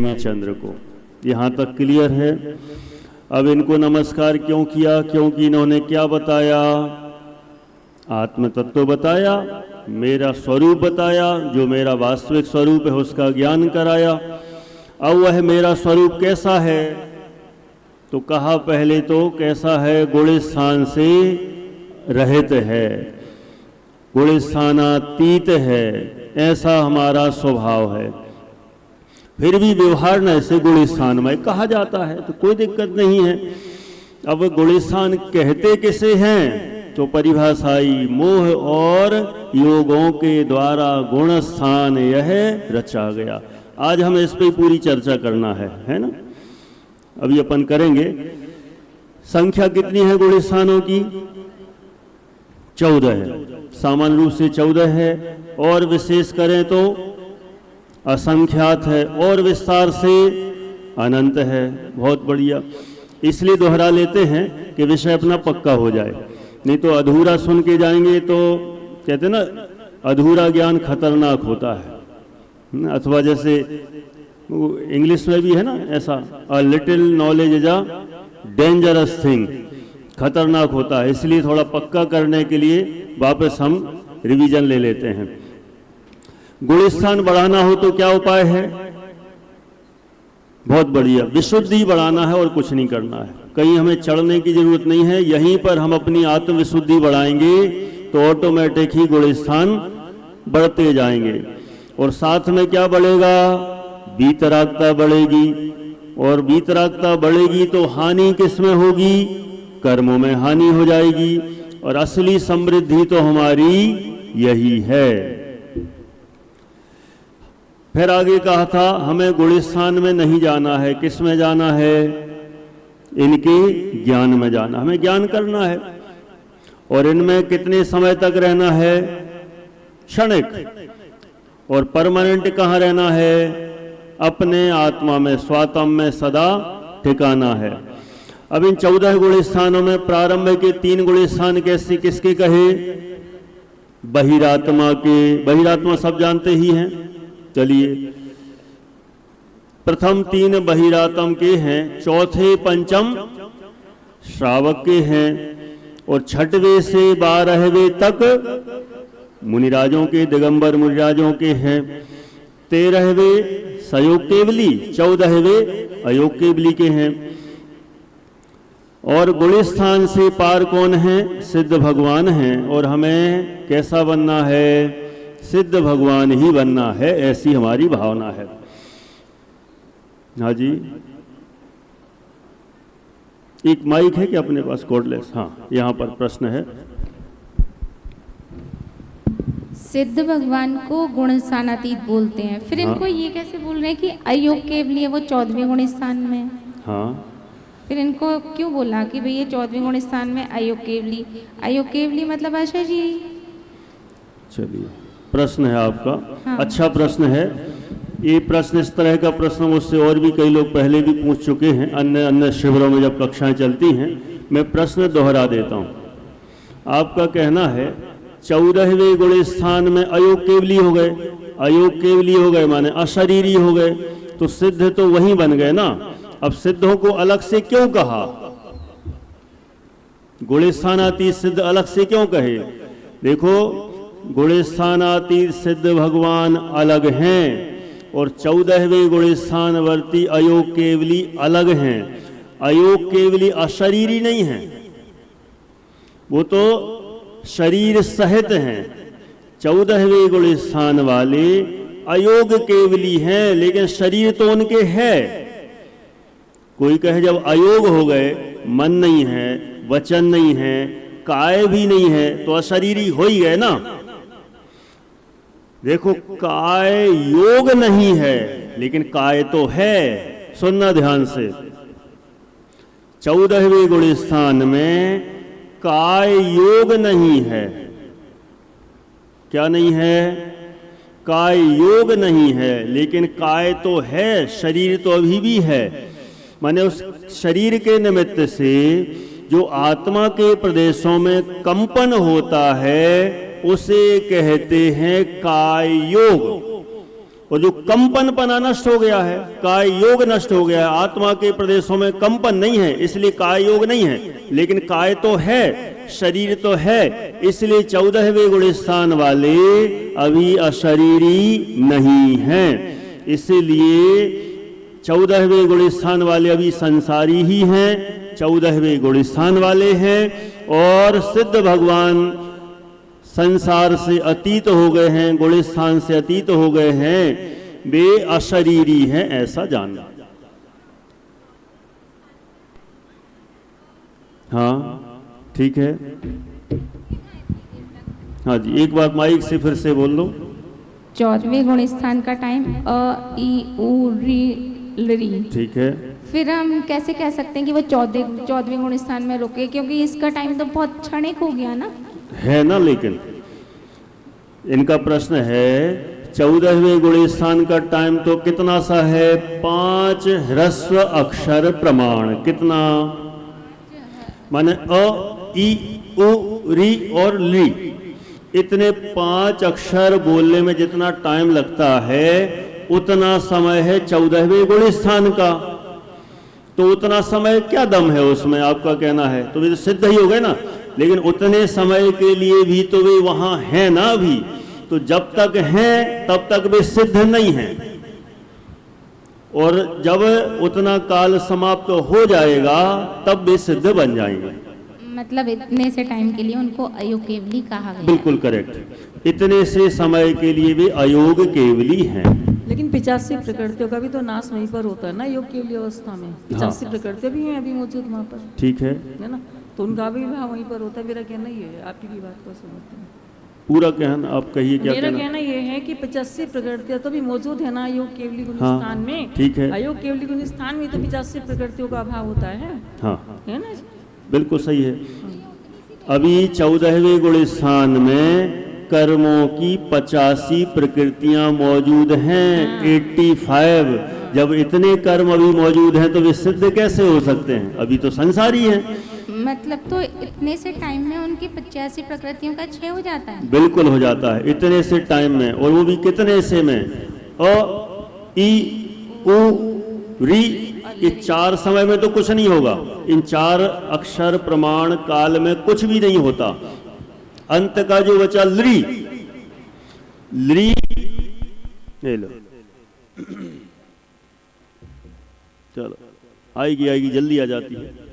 देवी चंद्र को। यहाँ तक क्लियर है। अब इनको नमस्कार क्यों किया? क्योंकि इन्होंने क्या बताया? आत्म तत्व बताया, मेरा स्वरूप बताया, जो मेरा वास्तविक स्वरूप है उसका ज्ञान कराया। अब वह मेरा स्वरूप कैसा है? तो कहा पहले तो कैसा है? गुण स्थान से रहित है, गुण स्थानातीत है, ऐसा हमारा स्वभाव है। फिर भी व्यवहार न ऐसे गुण स्थानमय कहा जाता है तो कोई दिक्कत नहीं है। अब गुण स्थान कहते किसे हैं? तो परिभाषाई मोह और योगों के द्वारा गुण स्थान यह रचा गया। आज हमें इस पे पूरी चर्चा करना है ना? अभी अपन करेंगे। संख्या कितनी है गुण स्थानों की? 14 है। सामान्य रूप से 14 है, और विशेष करें तो असंख्यात है, और विस्तार से अनंत है। बहुत बढ़िया। इसलिए दोहरा लेते हैं कि विषय अपना पक्का हो जाए, नहीं तो अधूरा सुन के जाएंगे तो कहते हैं ना, अधूरा ज्ञान खतरनाक होता है। अथवा जैसे इंग्लिश में भी है ना ऐसा, a little knowledge is a dangerous thing, खतरनाक होता है। इसलिए थोड़ा पक्का करने के लिए वापस हम रिवीजन ले लेते हैं। गुण स्थान बढ़ाना हो तो क्या उपाय है? बहुत बढ़िया, विशुद्धि बढ़ाना है और कुछ नहीं करना है। कहीं हमें चढ़ने की जरूरत नहीं है, यहीं पर हम अपनी आत्मविशुद्धि बढ़ाएंगे तो ऑटोमेटिक ही गुण स्थान बढ़ते जाएंगे। और साथ में क्या बढ़ेगा? वीतरागता बढ़ेगी, और वीतरागता बढ़ेगी तो हानि किसमें होगी? कर्मों में हानि हो जाएगी। और असली समृद्धि तो हमारी यही है। फिर आगे कहा था हमें गुण स्थान में नहीं जाना है, किस में जाना है? इनके ज्ञान में जाना। हमें ज्ञान करना है, और इनमें कितने समय तक रहना है? क्षणिक। और परमानेंट कहाँ रहना है? अपने आत्मा में, स्वात्म में सदा ठिकाना है। अब इन 14 गुण स्थानों में प्रारंभ के 3 गुण स्थान कैसे किसके कहे? बहिरात्मा के। बहिरात्मा सब जानते ही हैं। चलिए, प्रथम 3 बहिरात्म के हैं, चौथे पंचम श्रावक के हैं, और छठवें से 12वें तक मुनिराजों के, दिगंबर मुनिराजों के हैं। 13वें सयोग केवली, 14वें अयोग केवली के हैं। और गुण स्थान से पार कौन है? सिद्ध भगवान हैं। और हमें कैसा बनना है? सिद्ध भगवान ही बनना है, ऐसी हमारी भावना है। हाँ जी, एक माइक है क्या अपने पास? कॉर्डलेस। हाँ, यहाँ पर प्रश्न है। सिद्ध भगवान को गुण स्थानातीत बोलते हैं, फिर इनको ये कैसे बोल रहे हैं कि अयोग केवली है, वो 14वें गुण स्थान में? हाँ, फिर इनको क्यों बोला कि भाई ये 14वें गुण स्थान में अयोग केवली? अयोग केवली मतलब आशा जी। चलिए, प्रश्न है आपका। हाँ। अच्छा प्रश्न है। ये प्रश्न, इस तरह का प्रश्न मुझसे और भी कई लोग पहले भी पूछ चुके हैं अन्य अन्य शिविरों में जब कक्षाएं चलती हैं। मैं प्रश्न दोहरा देता हूं। आपका कहना है 14वें गुण स्थान में अयोग केवली हो गए। अयोग केवली हो गए माने अशरीरी हो गए, तो सिद्ध तो वही बन गए ना। अब सिद्धों को अलग से क्यों कहा? गुण स्थानातीत सिद्ध अलग से क्यों कहे? देखो, गुण स्थानातीत सिद्ध भगवान अलग हैं, और 14वें गुण स्थानवर्ती अयोग केवली अलग हैं। अयोग केवली अशरीरी नहीं है, वो तो शरीर सहित हैं। 14वें गुण स्थान वाले अयोग केवली हैं, लेकिन शरीर तो उनके है। कोई कहे जब अयोग हो गए, मन नहीं है, वचन नहीं है, काय भी नहीं है, तो अशरीरी हो ही गए ना। देखो, काय योग नहीं है, लेकिन काय तो है। सुनना ध्यान से, 14वें गुण स्थान में काय योग नहीं है। क्या नहीं है? काय योग नहीं है, लेकिन काय तो है, शरीर तो अभी भी है। माने उस शरीर के निमित्त से जो आत्मा के प्रदेशों में कंपन होता है, उसे कहते हैं काय योग। और जो कंपनपना नष्ट हो गया है, काय योग नष्ट हो गया है, आत्मा के प्रदेशों में कंपन नहीं है, इसलिए काय योग नहीं है। लेकिन काय तो है, शरीर तो है, इसलिए 14वें गुण स्थान वाले अभी अशरीरी नहीं हैं। इसलिए 14वें गुण स्थान वाले अभी संसारी ही हैं, 14वें गुण स्थान वाले हैं। और सिद्ध भगवान संसार से अतीत हो गए हैं, गुण स्थान से अतीत हो गए हैं, वे अशरीरी हैं, ऐसा जानना। हाँ ठीक है। हाँ जी, एक बार माइक से फिर से बोल लो। 14वें गुण स्थान का टाइम अ ई उ री लरी, ठीक है। फिर हम कैसे कह सकते हैं कि वो 14वें गुण स्थान में रुके, क्योंकि इसका टाइम तो बहुत क्षणिक हो गया ना, है ना। लेकिन इनका प्रश्न है 14वें गुण स्थान का टाइम तो कितना सा है? 5 ह्रस्व अक्षर प्रमाण। कितना? माने अ ई उ री और ली, इतने 5 अक्षर बोलने में जितना टाइम लगता है उतना समय है 14वें गुण स्थान का। तो उतना समय क्या दम है उसमें, आपका कहना है? तो वे तो सिद्ध ही हो गए ना। लेकिन उतने समय के लिए भी तो वे वहां हैं ना अभी। तो जब तक हैं तब तक वे सिद्ध नहीं हैं, और जब उतना काल समाप्त हो जाएगा तब वे सिद्ध बन जाएंगे। मतलब इतने से टाइम के लिए उनको अयोग केवली कहा गया। बिल्कुल करेक्ट, इतने से समय के लिए वे अयोग केवली हैं। लेकिन 85 प्रकृतियों का भी तो नाश वहीं पर होता है ना, योग केवली अवस्था में 85 प्रकृतियां भी हैं अभी मौजूद वहाँ पर, ठीक है ना। तो उनका भी वहीं पर होता है। मेरा कहना ये है, आपकी भी बात को समझते हैं। पूरा कहना आप कहिए, क्या मेरा कहना ये है कि 85 प्रकृतियां तो भी मौजूद है ना अयोग केवली गुण हाँ, स्थान में। ठीक है। अयोग केवली गुण स्थान में तो 85 प्रकृतियों का अभाव होता है, हाँ है ना। बिल्कुल सही है। अभी 14वें गुण स्थान में कर्मों की 85 प्रकृतियां मौजूद हैं, 85। जब इतने कर्म अभी मौजूद हैं तो वे सिद्ध कैसे हो सकते हैं? अभी तो संसारी हैं। मतलब तो इतने से टाइम में उनकी 85 प्रकृतियों का क्षय हो जाता है। बिल्कुल हो जाता है इतने से टाइम में, और वो भी कितने से में? अ ई उ री, ये 4 समय में तो कुछ नहीं होगा। इन 4 अक्षर प्रमाण काल में कुछ भी नहीं होता। अंत का जो बचा लरी, लरी ले लो, चलो आएगी आएगी, जल्दी आ जाती है।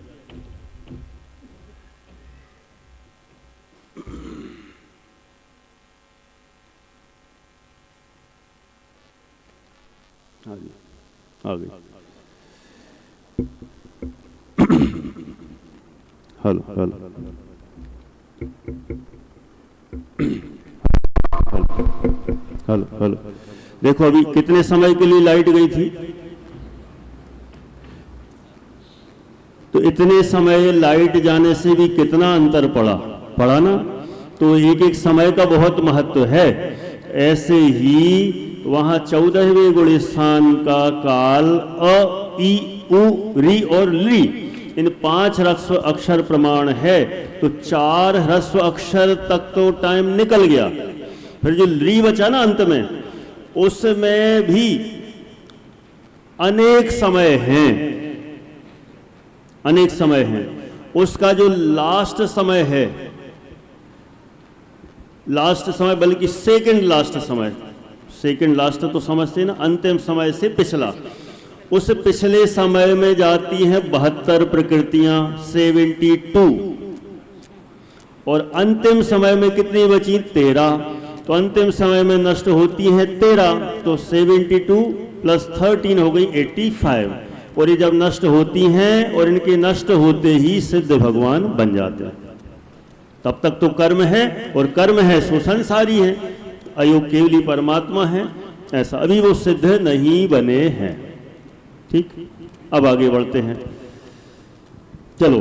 हाँ जी, आ गई। हेलो हेलो हेलो हेलो, देखो अभी कितने समय के लिए लाइट गई थी? तो इतने समय लाइट जाने से भी कितना अंतर पड़ा ना। तो एक एक समय का बहुत महत्व है। ऐसे ही वहां 14वें गुण स्थान का काल अ ई उ री और ली, इन 5 ह्रस्व अक्षर प्रमाण है। तो 4 ह्रस्व अक्षर तक तो टाइम निकल गया। फिर जो ली बचा ना अंत में, उसमें भी अनेक समय हैं, अनेक समय हैं। उसका जो लास्ट समय है, लास्ट समय बल्कि सेकंड लास्ट समय, सेकंड लास्ट तो समझते ना, अंतिम समय से पिछला, उस पिछले समय में जाती हैं 72 प्रकृतियां, 72। और अंतिम समय में कितनी बची? 13। तो अंतिम समय में नष्ट होती हैं 13, तो 72 प्लस 13 हो गई 85। और ये जब नष्ट होती हैं और इनके नष्ट होते ही सिद्ध भगवान बन जाते हैं। तब तक तो कर्म है, और कर्म है सो संसारी है, अयोग केवली परमात्मा है, ऐसा। अभी वो सिद्ध नहीं बने हैं। ठीक, अब आगे बढ़ते हैं। चलो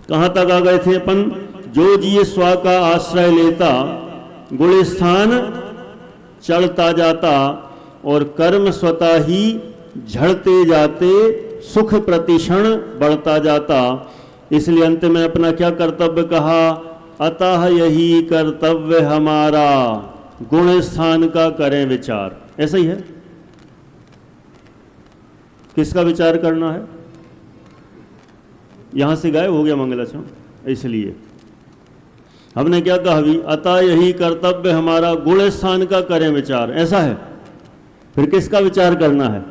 कहां तक आ गए थे अपन? जो जिये स्वा का आश्रय लेता, गुण स्थान चढ़ता जाता, और कर्म स्वतः ही झड़ते जाते, सुख प्रतिक्षण बढ़ता जाता। इसलिए अंत में अपना क्या कर्तव्य कहा? अतः यही कर्तव्य हमारा, गुण स्थान का करें विचार, ऐसा ही है। किसका विचार करना है? यहां से गायब हो गया मंगलाचरण, इसलिए हमने क्या कहा अभी, अतः यही कर्तव्य हमारा गुण स्थान का करें विचार, ऐसा है। फिर किसका विचार करना है?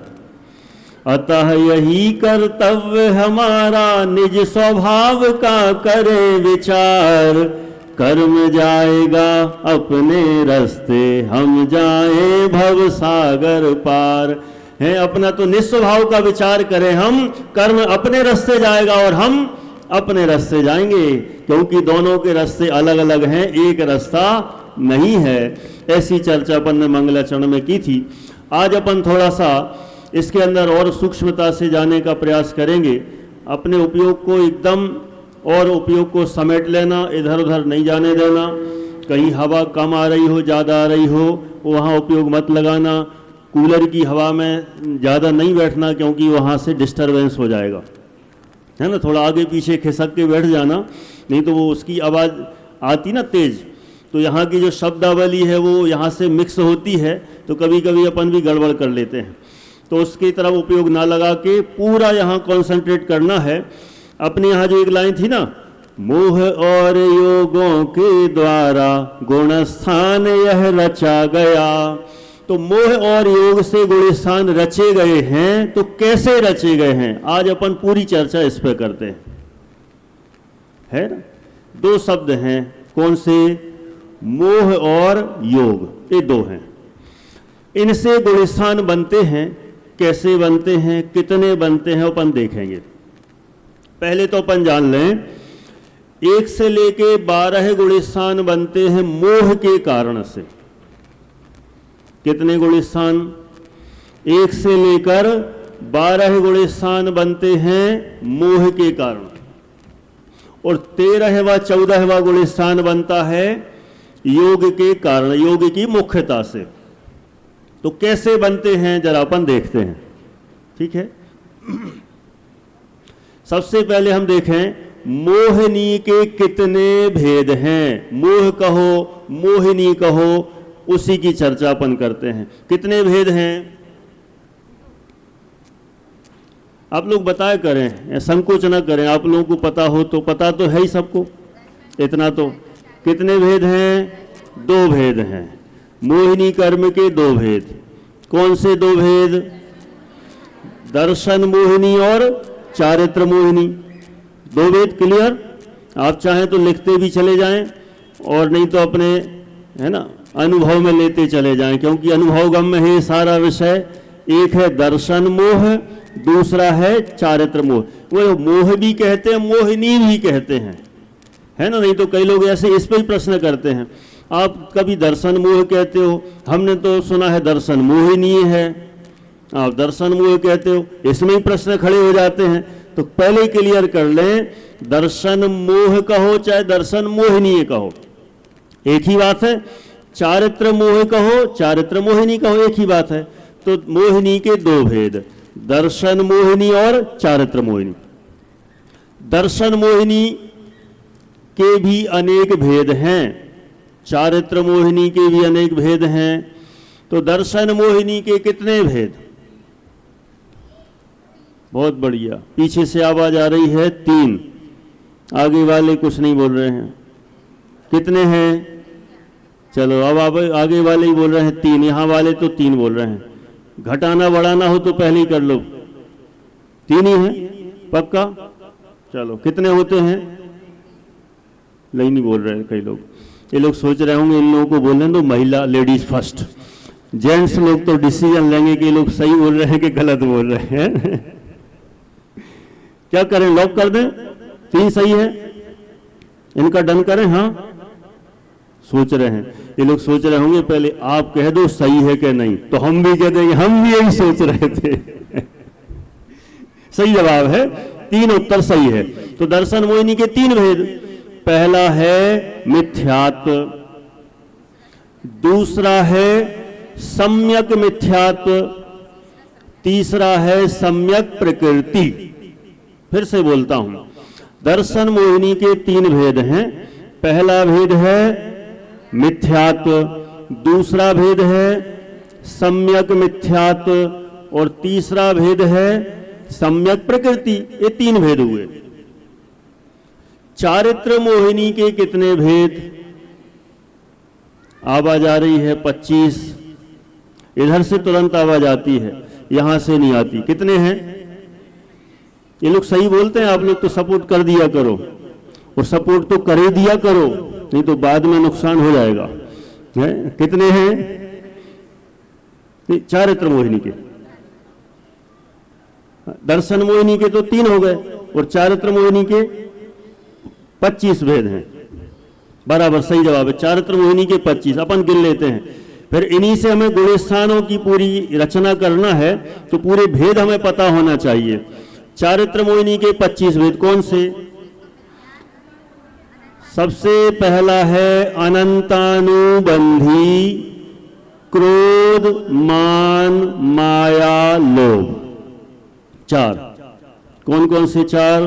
अतः यही कर्तव्य हमारा निज स्वभाव का करें विचार, कर्म जाएगा अपने रास्ते हम जाए भव सागर पार। है अपना तो निस्वभाव का विचार करें हम, कर्म अपने रास्ते जाएगा और हम अपने रास्ते जाएंगे, क्योंकि दोनों के रास्ते अलग अलग हैं, एक रास्ता नहीं है। ऐसी चर्चा अपन ने मंगलाचरण में की थी। आज अपन थोड़ा सा इसके अंदर और सूक्ष्मता से जाने का प्रयास करेंगे। अपने उपयोग को एकदम और उपयोग को समेट लेना, इधर उधर नहीं जाने देना। कहीं हवा कम आ रही हो, ज़्यादा आ रही हो, वहाँ उपयोग मत लगाना। कूलर की हवा में ज़्यादा नहीं बैठना, क्योंकि वहाँ से डिस्टरबेंस हो जाएगा, है ना। थोड़ा आगे पीछे खिसक के बैठ जाना, नहीं तो वो उसकी आवाज़ आती ना तेज, तो यहाँ की जो शब्दावली है वो यहाँ से मिक्स होती है, तो कभी कभी अपन भी गड़बड़ कर लेते हैं। तो उसकी तरफ उपयोग ना लगा के पूरा यहाँ कॉन्सेंट्रेट करना है। अपने यहाँ जो एक लाइन थी ना, मोह और योगों के द्वारा गुण स्थान यह रचा गया। तो मोह और योग से गुण स्थान रचे गए हैं, तो कैसे रचे गए हैं, आज अपन पूरी चर्चा इस पर करते हैं, है ना। दो शब्द हैं, कौन से? मोह और योग, ये दो हैं। इनसे गुण स्थान बनते हैं, कैसे बनते हैं, कितने बनते हैं, अपन देखेंगे। पहले तो अपन जान लें, 1 से लेके 12 गुण स्थान बनते हैं मोह के कारण से। कितने गुण स्थान? 1 से लेकर 12 गुण स्थान बनते हैं मोह के कारण, और 13वां 14वां गुण स्थान बनता है योग के कारण, योग की मुख्यता से। तो कैसे बनते हैं जरा अपन देखते हैं, ठीक है। सबसे पहले हम देखें मोहिनी के कितने भेद हैं। मोह कहो, मोहिनी कहो, उसी की चर्चा अपन करते हैं। कितने भेद हैं आप लोग बताया करें, संकोच न करें। आप लोगों को पता हो तो, पता तो है ही सबको इतना तो। कितने भेद हैं? 2 भेद हैं। मोहिनी कर्म के 2 भेद। कौन से 2 भेद? दर्शन मोहिनी और चारित्र मोहिनी। 2 भेद क्लियर। आप चाहें तो लिखते भी चले जाएं, और नहीं तो अपने, है ना, अनुभव में लेते चले जाएं, क्योंकि अनुभव गम में है सारा विषय। एक है दर्शन मोह, दूसरा है चारित्र मोह। वो मोह भी कहते हैं, मोहिनी भी कहते हैं, है ना। नहीं तो कई लोग ऐसे इस पे ही प्रश्न करते हैं, आप कभी दर्शन मोह कहते हो, हमने तो सुना है दर्शन मोहिनी है, आप दर्शन मोह कहते हो, इसमें ही प्रश्न खड़े हो जाते हैं। तो पहले ही क्लियर कर लें, दर्शन मोह कहो चाहे दर्शन मोहिनी कहो, एक ही बात है। चारित्र मोह कहो, चारित्र मोहिनी कहो, एक ही बात है। तो मोहिनी के 2 भेद, दर्शन मोहिनी और चारित्र मोहिनी। दर्शन मोहिनी के भी अनेक भेद हैं, चारित्र मोहिनी के भी अनेक भेद हैं। तो दर्शन मोहिनी के कितने भेद? बहुत बढ़िया, पीछे से आवाज आ रही है 3, आगे वाले कुछ नहीं बोल रहे हैं। कितने हैं? चलो अब आगे वाले ही बोल रहे हैं 3, यहां वाले तो 3 बोल रहे हैं। घटाना बढ़ाना हो तो पहले ही कर लो, 3 ही है पक्का। चलो कितने होते हैं? नहीं बोल रहे कई लोग। ये लोग सोच रहे होंगे इन लोगों को बोलने दो, महिला लेडीज फर्स्ट। जेंट्स लोग तो डिसीजन लेंगे कि ये लोग सही बोल रहे हैं कि गलत बोल रहे हैं। क्या करें, लॉक कर दें? 3 सही है, इनका डन करें? हाँ, सोच रहे हैं ये लोग, सोच रहे होंगे पहले आप कह दो सही है कि नहीं, तो हम भी कह देंगे हम भी यही सोच रहे थे। सही जवाब है, 3 उत्तर सही है। तो दर्शन मोहिनी के 3 भेद। पहला है मिथ्यात्व, दूसरा है सम्यक मिथ्यात्व, तीसरा है सम्यक प्रकृति। फिर से बोलता हूं, दर्शन मोहिनी के 3 भेद हैं। पहला भेद है मिथ्यात्व, दूसरा भेद है सम्यक मिथ्यात्व और तीसरा भेद है सम्यक प्रकृति। ये 3 भेद हुए। चारित्र मोहिनी के कितने भेद? आवाज आ रही है 25। इधर से तुरंत आवाज आती है, यहां से नहीं आती। कितने हैं? ये लोग सही बोलते हैं, आप लोग तो सपोर्ट कर दिया करो, और सपोर्ट तो कर ही दिया करो, नहीं तो बाद में नुकसान हो जाएगा। है? कितने हैं? चारित्र मोहिनी के, दर्शन मोहिनी के तो 3 हो गए, और चारित्र मोहिनी के 25 भेद हैं। बराबर सही जवाब है, चारित्र मोहिनी के 25 अपन गिन लेते हैं। फिर इन्हीं से हमें गुणस्थानों की पूरी रचना करना है, तो पूरे भेद हमें पता होना चाहिए। चारित्र मोहिनी के 25 भेद कौन से? सबसे पहला है अनंतानुबंधी क्रोध मान माया लोभ। 4 कौन कौन से 4?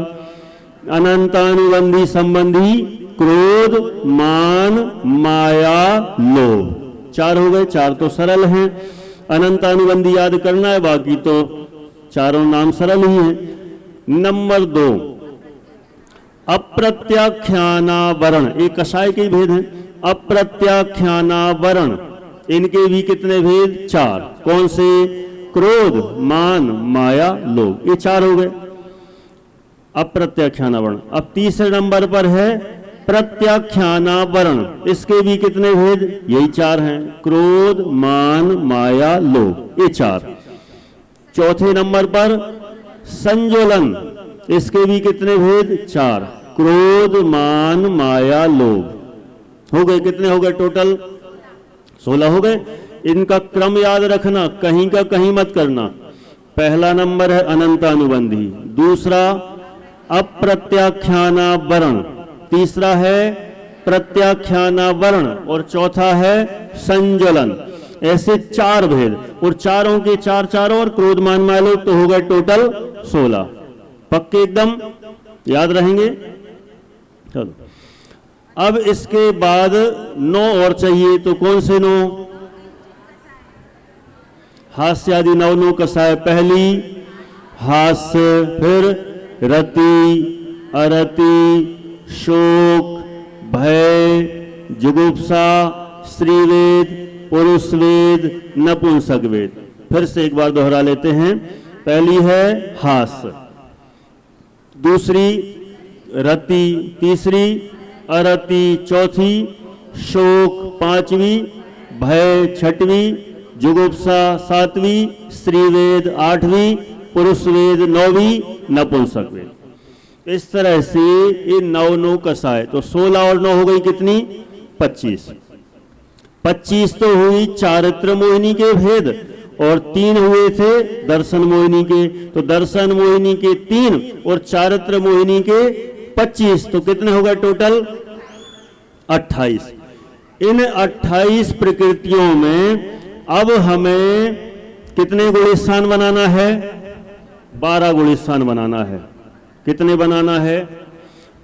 अनंतानुबंधी संबंधी क्रोध मान माया लोभ। 4 हो गए। 4 तो सरल हैं, अनंतानुबंधी याद करना है, बाकी तो चारों नाम सरल ही हैं। नंबर 2 अप्रत्याख्यानावरण, एक कषाय के भेद हैं। अप्रत्याख्यानावरण, इनके भी कितने भेद? 4 कौन से? क्रोध मान माया लोभ। ये 4 हो गए अप्रत्याख्यानावरण। अब तीसरे नंबर पर है प्रत्याख्यानावरण, इसके भी कितने भेद? यही 4 हैं, क्रोध मान माया लोभ। ये 4। चौथे नंबर पर संजोलन, इसके भी कितने भेद? 4, क्रोध मान माया लोभ। हो गए कितने हो गए टोटल? 16 हो गए। इनका क्रम याद रखना, कहीं का कहीं मत करना। पहला नंबर है अनंतानुबंधी, दूसरा अप्रत्याख्यानावरण, तीसरा है प्रत्याख्यानावरण, और चौथा है संजलन। ऐसे 4 भेद, और चारों के 4 और क्रोध मान माया लोभ, तो हो गए टोटल 16। पक्के एकदम याद रहेंगे? चलो, अब इसके बाद 9 और चाहिए, तो कौन से 9? हास्य आदि 9 कसाय। पहली हास्य, फिर रति, अरति, शोक, भय, जुगुप्सा, स्त्रीवेद, पुरुषवेद, नपुंसक वेद। फिर से एक बार दोहरा लेते हैं। पहली है हास्य, दूसरी रति, तीसरी अरति, चौथी शोक, 5वीं भय, 6वीं जुगुप्सा, 7वीं स्त्रीवेद, 8वीं पुरुषवेद, 9वीं नपुंसक वेद। इस तरह से ये 9 कसाय। तो 16 और 9 हो गई कितनी? 25। 25 तो हुई चारित्र मोहिनी के भेद, और 3 हुए थे दर्शन मोहिनी के। तो दर्शन मोहिनी के 3 और चारित्र मोहिनी के 25, तो कितने हो गए टोटल? 28। इन 28 प्रकृतियों में अब हमें कितने गुणस्थान बनाना है? 12 गुणस्थान बनाना है। कितने बनाना है?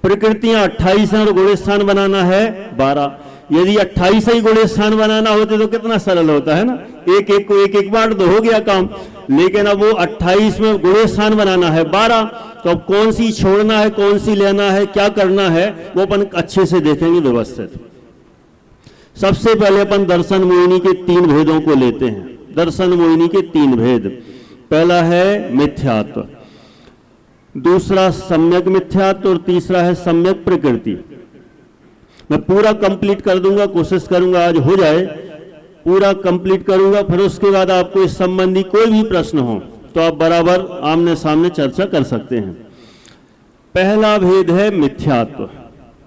प्रकृतियां 28 हैं और गुणस्थान बनाना है 12। यदि 28 ही गुणस्थान बनाना होते तो कितना सरल होता है ना, एक एक को एक एक बांट दो, हो गया काम। लेकिन अब वो 28 में गुणस्थान बनाना है 12, तो अब कौन सी छोड़ना है, कौन सी लेना है, क्या करना है, वो अपन अच्छे से देखेंगे व्यवस्थित। सबसे पहले अपन दर्शन मोहिनी के 3 भेदों को लेते हैं। दर्शन मोहिनी के 3 भेद। पहला है मिथ्यात्व, दूसरा सम्यक मिथ्यात्व, और तीसरा है सम्यक प्रकृति। मैं पूरा कंप्लीट कर दूंगा, कोशिश करूंगा आज हो जाए, पूरा कंप्लीट करूंगा। फिर उसके बाद आपको इस संबंधी कोई भी प्रश्न हो तो आप बराबर आमने सामने चर्चा कर सकते हैं। पहला भेद है मिथ्यात्व।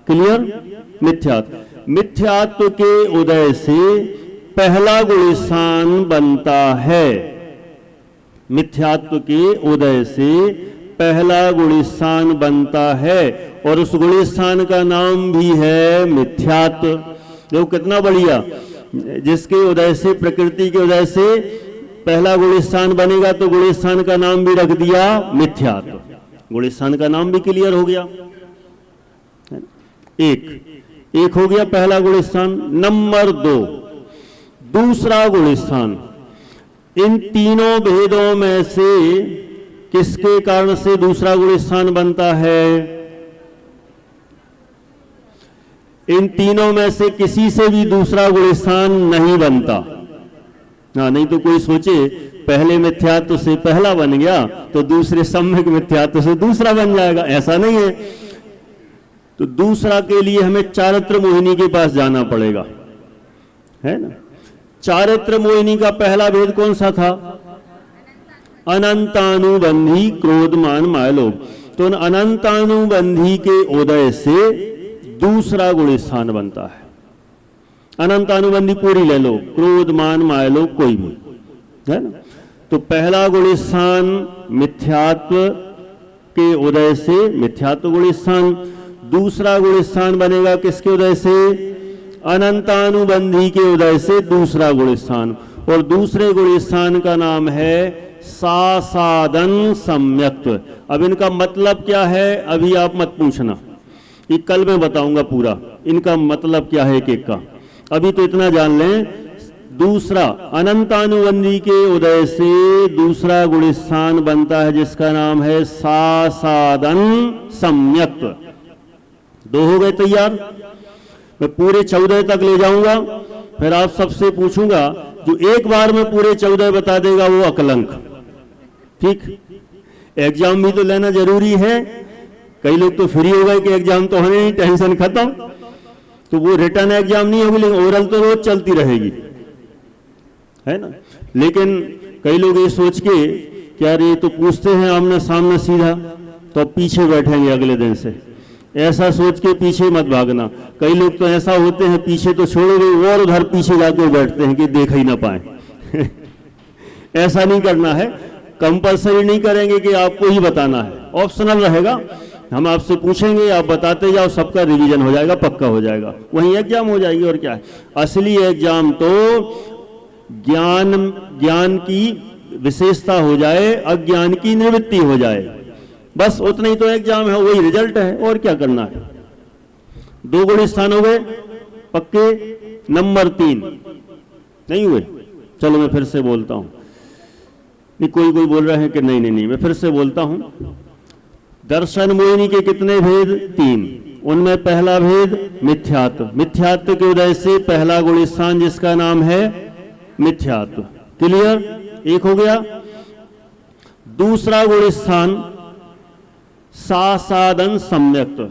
क्लियर? मिथ्यात्व। मिथ्यात्व के उदय से पहला गुणस्थान बनता है। मिथ्यात्व के उदय से पहला गुणस्थान बनता है, और उस गुणस्थान का नाम भी है मिथ्यात्व। देखो कितना बढ़िया, जिसके उदय से, प्रकृति के उदय से पहला गुणस्थान बनेगा, तो गुणस्थान का नाम भी रख दिया मिथ्यात्व। गुणस्थान का नाम भी क्लियर हो गया। एक हो गया पहला गुणस्थान। नंबर 2, दूसरा गुण स्थान। इन तीनों भेदों में से किसके कारण से दूसरा गुण स्थान बनता है? इन तीनों में से किसी से भी दूसरा गुण स्थान नहीं बनता। हाँ, नहीं तो कोई सोचे पहले मिथ्यात्व से पहला बन गया तो दूसरे सम्यक मिथ्यात्व से दूसरा बन जाएगा, ऐसा नहीं है। तो दूसरा के लिए हमें चारित्र मोहिनी के पास जाना पड़ेगा, है ना। चारित्र मोहिनी का पहला भेद कौन सा था? अनंतानुबंधी क्रोधमान मायलोभ। तो अनंतानुबंधी के उदय से दूसरा गुण स्थान बनता है। अनंतानुबंधी पूरी ले लो, क्रोध मान मायलोभ कोई भी, है ना। तो पहला गुण स्थान मिथ्यात्व के उदय से मिथ्यात्व गुण स्थान। दूसरा गुण स्थान बनेगा किसके उदय से? अनंतानुबंधी के उदय से दूसरा गुण स्थान। और दूसरे गुण स्थान का नाम है सासादन सम्यक्त्व। अब इनका मतलब क्या है अभी आप मत पूछना, ये कल मैं बताऊंगा पूरा इनका मतलब क्या है एक एक का। अभी तो इतना जान लें, दूसरा अनंतानुबंधी के उदय से दूसरा गुण स्थान बनता है जिसका नाम है सासादन सम्यक्त्व। दो हो गए तैयार। मैं पूरे 14 तक ले जाऊंगा, फिर आप सबसे पूछूंगा, जो एक बार में पूरे 14 बता देगा वो अकलंक। ठीक, एग्जाम भी तो लेना जरूरी है। कई लोग तो फ्री हो गए कि एग्जाम तो होने नहीं, टेंशन खत्म। तो वो रिटर्न एग्जाम नहीं होगी, लेकिन ओरल तो रोज चलती रहेगी, है ना। लेकिन कई लोग ये सोच के कि यार ये तो पूछते हैं आमने सामने सीधा, तो पीछे बैठेंगे अगले दिन से, ऐसा सोच के पीछे मत भागना। कई लोग तो ऐसा होते हैं पीछे तो छोड़ोगे और उधर पीछे जाके बैठते हैं कि देख ही ना पाए। ऐसा नहीं करना है, कंपलसरी नहीं करेंगे कि आपको ही बताना है, ऑप्शनल रहेगा। हम आपसे पूछेंगे, आप बताते जाओ, सबका रिवीजन हो जाएगा, पक्का हो जाएगा, वहीं एग्जाम हो जाएगी। और क्या है, असली एग्जाम तो ज्ञान की विशेषता हो जाए, अज्ञान की निवृत्ति हो जाए, बस उतना ही तो एग्जाम है, वही रिजल्ट है, और क्या करना है। दो गुण स्थान हो गए पक्के। नंबर 3 नहीं हुए। चलो मैं फिर से बोलता हूं, नहीं कोई बोल रहे हैं कि नहीं, मैं फिर से बोलता हूं। दर्शन मोहिनी के कितने भेद? 3। उनमें पहला भेद मिथ्यात्व। मिथ्यात्व के उदय से पहला गुण स्थान जिसका नाम है मिथ्यात्व। क्लियर? एक हो गया। दूसरा गुण स्थान सासादन सम्यक्त्व।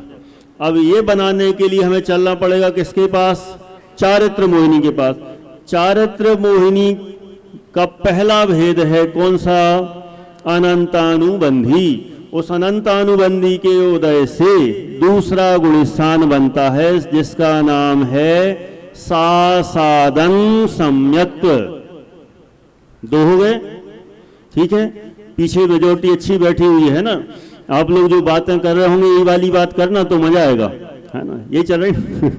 अब ये बनाने के लिए हमें चलना पड़ेगा किसके पास? चारित्र मोहिनी के पास। चारित्र मोहिनी का पहला भेद है कौन सा? अनंतानुबंधी। उस अनंतानुबंधी के उदय से दूसरा गुण स्थान बनता है जिसका नाम है सासादन सम्यक्त्व। दो हो गए, ठीक है। पीछे मेजोरिटी अच्छी बैठी हुई है ना, आप लोग जो बातें कर रहे होंगे ये वाली बात करना तो मजा आएगा, है ना। ये चल रही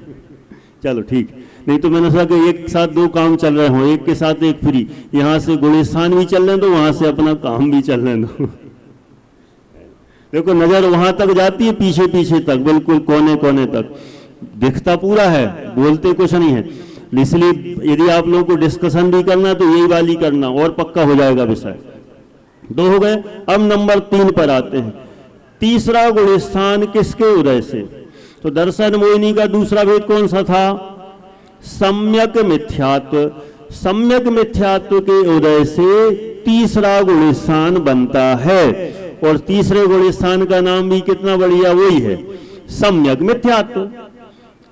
चलो ठीक, नहीं तो मैंने सोचा कि एक साथ दो काम चल रहे हों, एक के साथ एक फ्री, यहां से गुण स्थान भी चल रहे दो, वहां से अपना काम भी चल रहे दो। देखो नजर वहां तक जाती है, पीछे पीछे तक, बिल्कुल कोने कोने तक दिखता पूरा है, बोलते कुछ नहीं है। इसलिए यदि आप लोगों को डिस्कशन भी करना तो यही वाली करना, और पक्का हो जाएगा विषय। दो हो गए। अब नंबर 3 पर आते हैं। तीसरा गुण स्थान किसके उदय से? तो दर्शन मोहिनी का दूसरा भेद कौन सा था? सम्यक मिथ्यात्व। सम्यक मिथ्यात्व के उदय से तीसरा गुण स्थान बनता है, और तीसरे गुण स्थान का नाम भी कितना बढ़िया, वही है सम्यक मिथ्यात्व।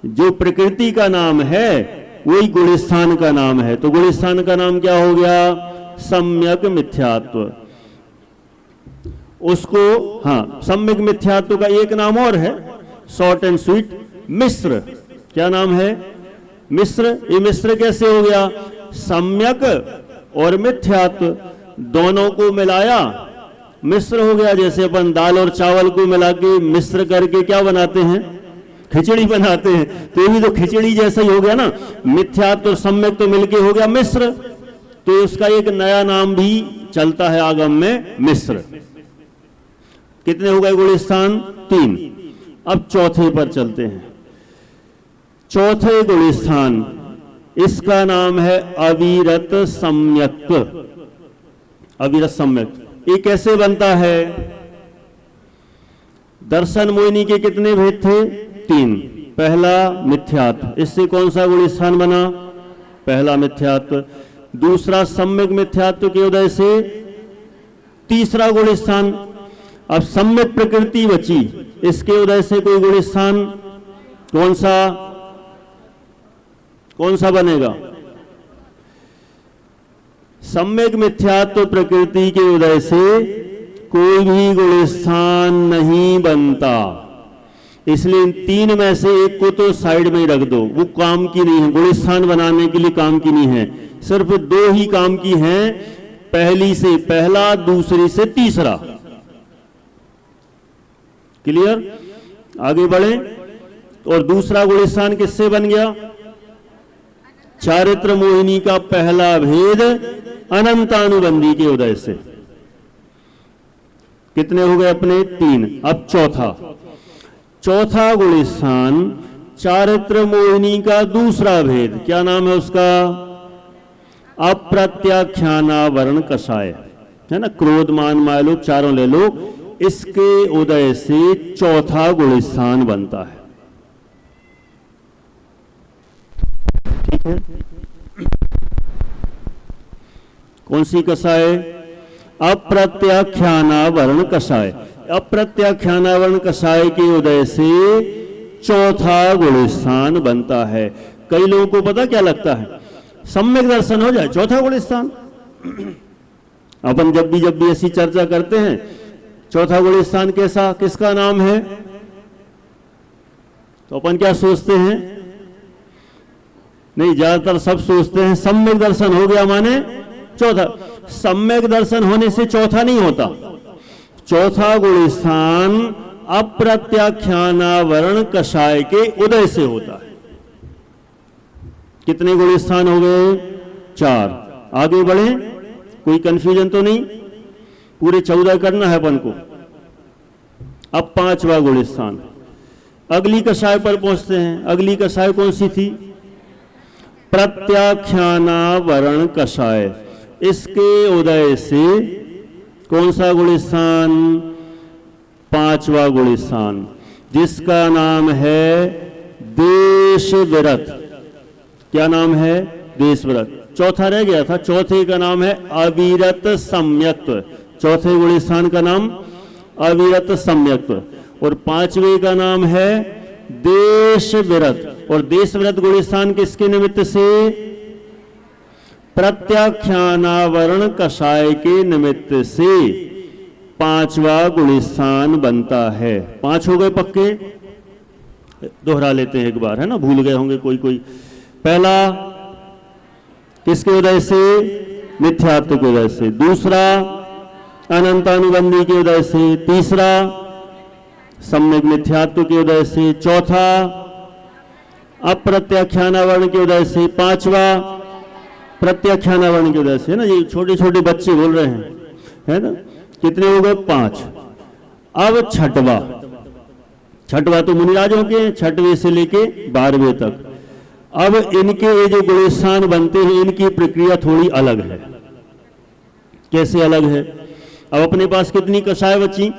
जो प्रकृति का नाम है वही गुण स्थान का नाम है। तो गुण स्थान का नाम क्या हो गया? सम्यक मिथ्यात्व। उसको हाँ, सम्यक मिथ्यात्व का एक नाम और है, शॉर्ट एंड स्वीट, मिश्र। क्या नाम है? मिश्र। ये मिश्र कैसे हो गया? सम्यक और मिथ्यात्व दोनों को मिलाया मिश्र हो गया। जैसे अपन दाल और चावल को मिला के मिश्र करके क्या बनाते हैं? खिचड़ी बनाते हैं। तो ये भी तो खिचड़ी जैसा ही हो गया ना, मिथ्यात्व और सम्यक तो मिलके हो गया मिश्र। तो उसका एक नया नाम भी चलता है आगम में, मिश्र। कितने हो गए गुण स्थान? 3। अब चौथे पर चलते हैं। चौथे गुण स्थान, इसका नाम है अविरत सम्यक। अविरत सम्यक ये कैसे बनता है? दर्शन मोहिनी के कितने भेद थे? 3। पहला मिथ्यात्व, इससे कौन सा गुण स्थान बना? पहला मिथ्यात्व। दूसरा सम्यक मिथ्यात्व के उदय से तीसरा गुण स्थान। अब सम्यक प्रकृति बची, इसके उदय से कोई गुण स्थान कौन सा बनेगा? सम्यक मिथ्यात्व प्रकृति के उदय से कोई भी गुण स्थान नहीं बनता, इसलिए इन 3 में से एक को तो साइड में ही रख दो, वो काम की नहीं है, गुण स्थान बनाने के लिए काम की नहीं है। सिर्फ 2 ही काम की हैं, पहली से पहला, दूसरी से तीसरा। क्लियर? आगे बढ़े। और दूसरा गुण स्थान किससे बन गया? चारित्र मोहिनी का पहला भेद अनंतानुबंधी के उदय से। कितने हो गए अपने? 3। अब चौथा गुण स्थान चारित्र मोहिनी का दूसरा भेद, क्या नाम है उसका? अप्रत्याख्यानावरण कषाय, है ना? क्रोध मान मायलोभ चारों ले लो, इसके उदय से चौथा गुण स्थान बनता है। ठीक है? कौन सी कषाय? अप्रत्याख्यानावरण कषाय। अप्रत्याख्यानावरण कषाय के उदय से चौथा गुण स्थान बनता है। कई लोगों को पता क्या लगता है? सम्यक दर्शन हो जाए चौथा गुण स्थान। अपन जब भी ऐसी चर्चा करते हैं, चौथा गुण स्थान कैसा, किसका नाम है, तो अपन क्या सोचते हैं? नहीं, ज्यादातर सब सोचते हैं सम्यक दर्शन हो गया माने चौथा। सम्यक दर्शन होने से चौथा नहीं होता। चौथा गुण स्थान अप्रत्याख्यानावरण कषाय के उदय से होता है। कितने गुण स्थान हो गए? 4। आगे बढ़े, कोई कंफ्यूजन तो नहीं? पूरे 14 करना है अपन को। अब 5वां गुण स्थान, अगली कषाय पर पहुंचते हैं। अगली कषाय कौन सी थी? प्रत्याख्यानावरण कषाय। इसके उदय से कौन सा गुण स्थान? 5वां गुण स्थान, जिसका नाम है देश विरत। क्या नाम है? देश विरत। चौथा रह गया था, चौथे का नाम है अविरत सम्यक्त्व। चौथे गुण स्थान का नाम अविरत सम्यक्त्व और 5वें का नाम है देश विरत। और देश विरत गुण स्थान किसके निमित्त से? प्रत्याख्यानावरण कषाय के निमित्त से 5वां गुण स्थान बनता है। 5 हो गए पक्के? दोहरा लेते हैं एक बार, है ना? भूल गए होंगे कोई। पहला किसके उदय से? मिथ्यात्व के उदय से। दूसरा अनंतानुबंधी के उदय से। तीसरा सम्यक मिथ्यात्व के उदय से। चौथा अप्रत्याख्यानावरण के उदय से। 5वां प्रत्याख्यानावरण के उदय से। है ना? ये छोटे छोटे बच्चे बोल रहे हैं, है ना? कितने हो गए? 5। अब छठवा तो मुनिराजों के, 6वें से लेके 12वें तक। अब इनके ये जो गुण स्थान बनते हैं, इनकी प्रक्रिया थोड़ी अलग है। कैसे अलग है? अब अपने पास कितनी कषाय बची?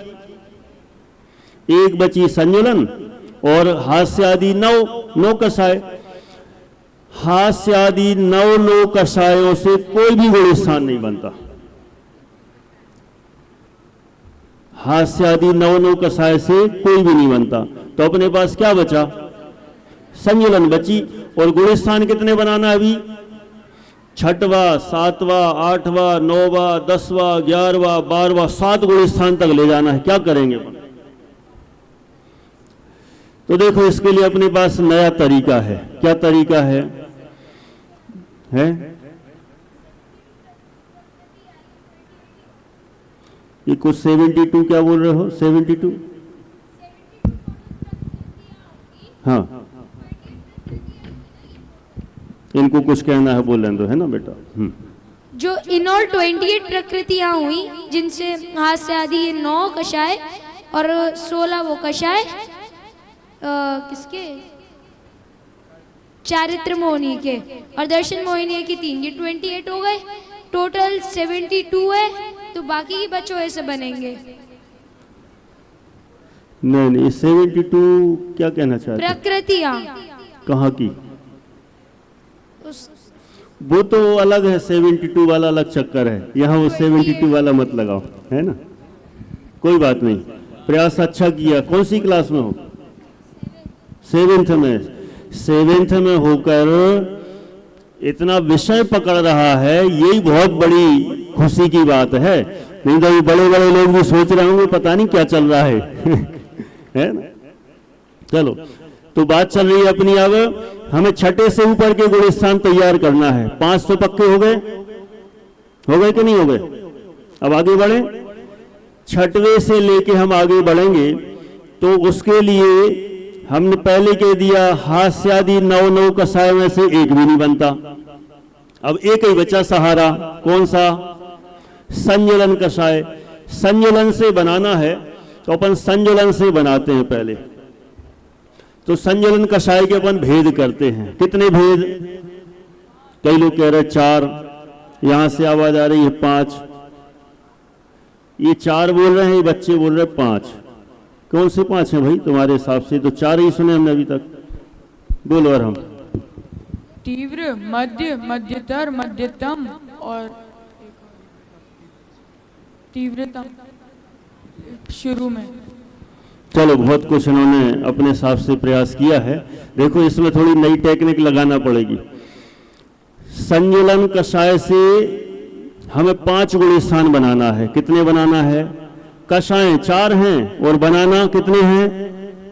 एक बची संजुलन और हास्य आदि 9 कषाय। हास्य आदि 9 कषायों से कोई भी गुण स्थान नहीं बनता। हास्य आदि 9 कषाय से कोई भी नहीं बनता। तो अपने पास क्या बचा? संजुलन बची। और गुण स्थान कितने बनाना अभी? 6वां, 7वां, 8वां, 9वां, 10वां, 11वां, 12वां, 7 गुण स्थान तक ले जाना है। क्या करेंगे अपन? तो देखो, इसके लिए अपने पास नया तरीका है। क्या तरीका है? ये कुछ 72 क्या बोल रहे हो? 72? हाँ, इनको कुछ कहना है, बोल दो, है ना बेटा? जो इन और 28 प्रकृतियां हुई, जिनसे हास्य आदि ये 9 कषाय और 16 वो कषाय, किसके चारित्र मोहिनी के, और दर्शन मोहिनी की 3, ये 28 हो गए, टोटल 72 है, तो बाकी के बच्चों ऐसे बनेंगे। नहीं 72 क्या कहना चाहते हैं? प्रकृतियां कहाँ की? उस वो तो अलग है, 72 वाला अलग चक्कर है, यहाँ वो 72 वाला मत लगाओ, है ना। कोई बात नहीं, प्रयास अच्छा किया। कौन सी क्लास में हो? 7th में। 7th में होकर इतना विषय पकड़ रहा है, यही बहुत बड़ी खुशी की बात है। नहीं तो बड़े बड़े लोग भी सोच रहे होंगे पता नहीं क्या चल रहा है है ना। चलो, तो बात चल रही है अपनी। अब हमें छठे से ऊपर के गुण स्थान तैयार करना है। 5 तो पक्के हो गए कि नहीं हो गए? अब आगे बढ़े, छठवें से लेके हम आगे बढ़ेंगे। तो उसके लिए हमने पहले कह दिया, हास्यादि 9 कषाय में से एक भी नहीं बनता। अब एक ही बचा सहारा, कौन सा? संज्वलन कषाय। संज्वलन से बनाना है तो अपन संज्वलन से बनाते हैं पहले। तो संज्वलन कषाय के अपन भेद करते हैं। कितने भेद? कई लोग कह रहे 4, यहां से आवाज आ रही है 5, ये 4 बोल रहे हैं, ये बच्चे बोल रहे हैं 5। कौन से 5 हैं भाई तुम्हारे हिसाब से? तो 4 ही सुने हमने अभी तक। बोलो। और हम तीव्र, मध्य, मध्यतर, मध्यतम और तीव्रतम शुरू में। चलो, बहुत कुछ इन्होंने अपने हिसाब से प्रयास किया है। देखो, इसमें थोड़ी नई टेक्निक लगाना पड़ेगी। संज्वलन कषाय से हमें 5 गुण स्थान बनाना है। कितने बनाना है? कषाय 4 हैं और बनाना कितने हैं?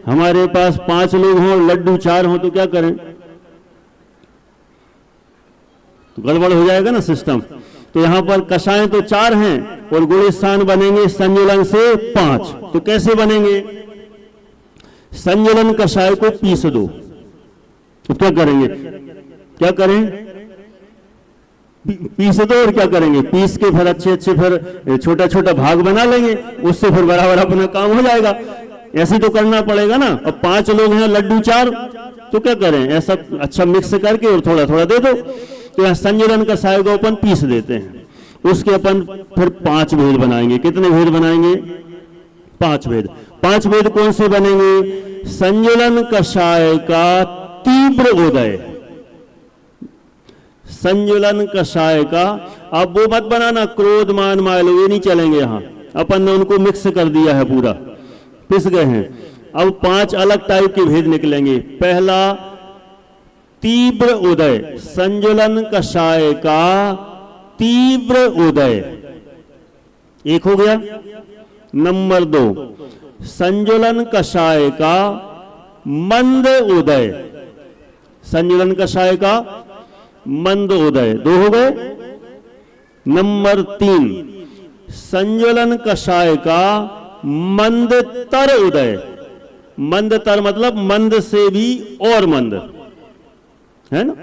हमारे पास 5 लोग हों और लड्डू 4 हों तो क्या करें? तो गड़बड़ हो जाएगा ना सिस्टम। तो यहां पर कषाय तो 4 हैं और गुण स्थान बनेंगे संज्वलन से 5। तो कैसे बनेंगे? संज्वलन कषाय को पीस दो। तो क्या करेंगे? क्या करें? पीस दो। और क्या करेंगे? पीस के फिर अच्छे फिर छोटा छोटा भाग बना लेंगे, उससे फिर बराबर अपना काम हो जाएगा। ऐसे तो करना पड़ेगा ना। अब 5 लोग हैं, लड्डू 4, तो क्या करें? ऐसा अच्छा मिक्स करके और थोड़ा थोड़ा दे दो। तो यहां संज्वलन कषाय को अपन पीस देते हैं। उसके अपन फिर 5 भेद बनाएंगे। कितने भेद बनाएंगे? 5 भेद। 5 भेद कौन से बनेंगे? संज्वलन कषाय का तीव्र उदय। संज्वलन कषाय का, अब वो मत बनाना क्रोध मान मायलो, ये नहीं चलेंगे। यहां अपन ने उनको मिक्स कर दिया है, पूरा पिस गए हैं। अब 5 अलग टाइप के भेद निकलेंगे। पहला, तीव्र उदय। संज्वलन कषाय का तीव्र उदय, एक हो गया। नंबर 2, संज्वलन कषाय का मंद उदय। संज्वलन कषाय का मंद उदय, 2 हो गए। नंबर 3, संज्वलन कषाय का मंद तर उदय। मंद तर मतलब मंद से भी और मंद, है ना।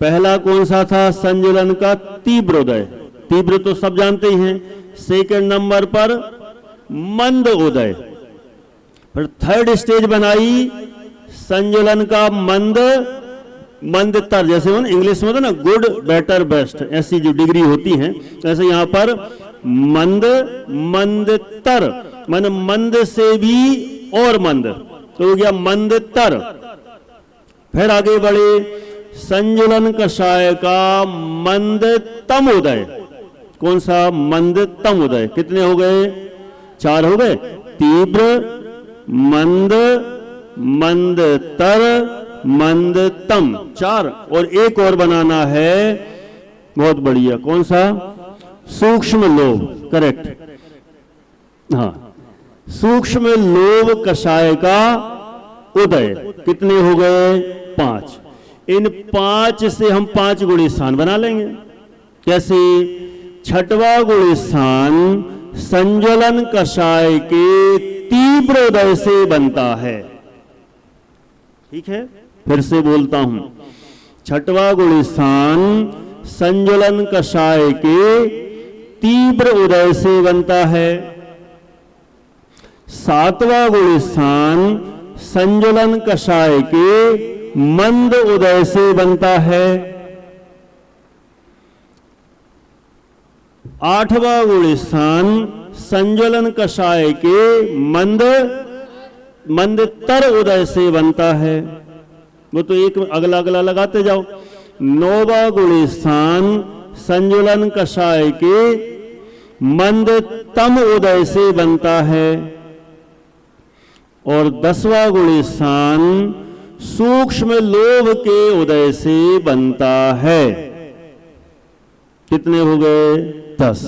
पहला कौन सा था? संज्वलन का तीव्र उदय। तीव्र तो सब जानते ही हैं। सेकंड नंबर पर मंद उदय। फिर थर्ड स्टेज बनाई संज्वलन का मंद तर। जैसे इंग्लिश में तो ना गुड, बेटर, बेस्ट, ऐसी जो डिग्री होती है, ऐसे यहां पर मंद तर, मन मंद से भी और मंद, तो हो गया मंद तर। फिर आगे बढ़े, संज्वलन कषाय का मंद तम उदय। कौन सा? मंद तम उदय। कितने हो गए? 4 हो गए। तीव्र, मंद, मंद तर, मंद तम, 4। और एक और बनाना है, बहुत बढ़िया। कौन सा? सूक्ष्म लोभ। करेक्ट, हाँ, सूक्ष्म लोभ कषाय का उदय। कितने हो गए? 5। इन 5 से हम 5 गुण स्थान बना लेंगे। कैसे? छठवा गुण स्थान संज्वलन कषाय के तीव्र उदय से बनता है। ठीक है, फिर से बोलता हूं। छठवा गुण स्थान संज्वलन कषाय के तीव्र उदय से बनता है। 7वां गुण स्थान संज्वलन कषाय के मंद उदय से बनता है। 8वां गुण स्थान संज्वलन कषाय के मंदतर उदय से बनता है। वो तो एक अगला अगला लगाते जाओ। 9वां गुण स्थान संज्वलन कषाय के मंदतम उदय से बनता है। और 10वां गुण स्थान सूक्ष्म लोभ के उदय से बनता है। कितने हो गए? 10।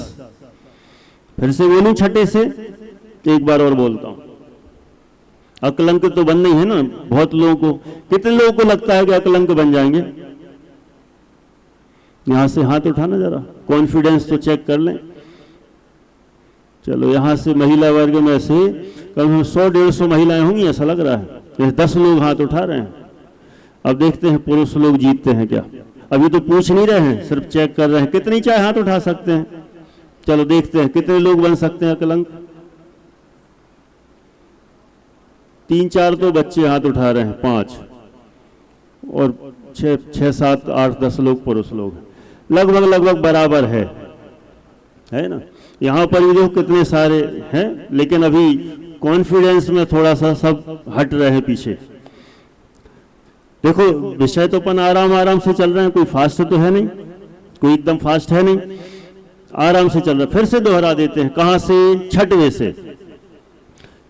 फिर से बोलूं छठे से, एक बार और बोलता हूं। अकलंक तो बनना ही है ना बहुत लोगों को। कितने लोगों को लगता है कि अकलंक बन जाएंगे? यहां से हाथ उठाना जरा, कॉन्फिडेंस तो चेक कर लें। चलो यहां से महिला वर्ग में से कम 100-150 महिलाएं होंगी ऐसा लग रहा है। जैसे 10 लोग हाथ उठा रहे हैं। अब देखते हैं पुरुष लोग जीतते हैं क्या। अभी तो पूछ नहीं रहे हैं, सिर्फ चेक कर रहे हैं कितनी चाहे हाथ उठा सकते हैं। चलो देखते हैं कितने लोग बन सकते हैं अकलंक। 3-4 तो बच्चे हाथ उठा रहे हैं, 5 और 6, 7, 8, 10 लोग पुरुष लोग। लगभग बराबर है ना। यहां पर भी देखो कितने सारे हैं, लेकिन अभी कॉन्फिडेंस में थोड़ा सा सब हट रहे हैं पीछे। देखो विषय तो अपन आराम से चल रहे हैं, कोई फास्ट तो है नहीं, कोई एकदम फास्ट है नहीं, आराम से चल रहा है। फिर से दोहरा देते हैं। कहां से? छठवें से।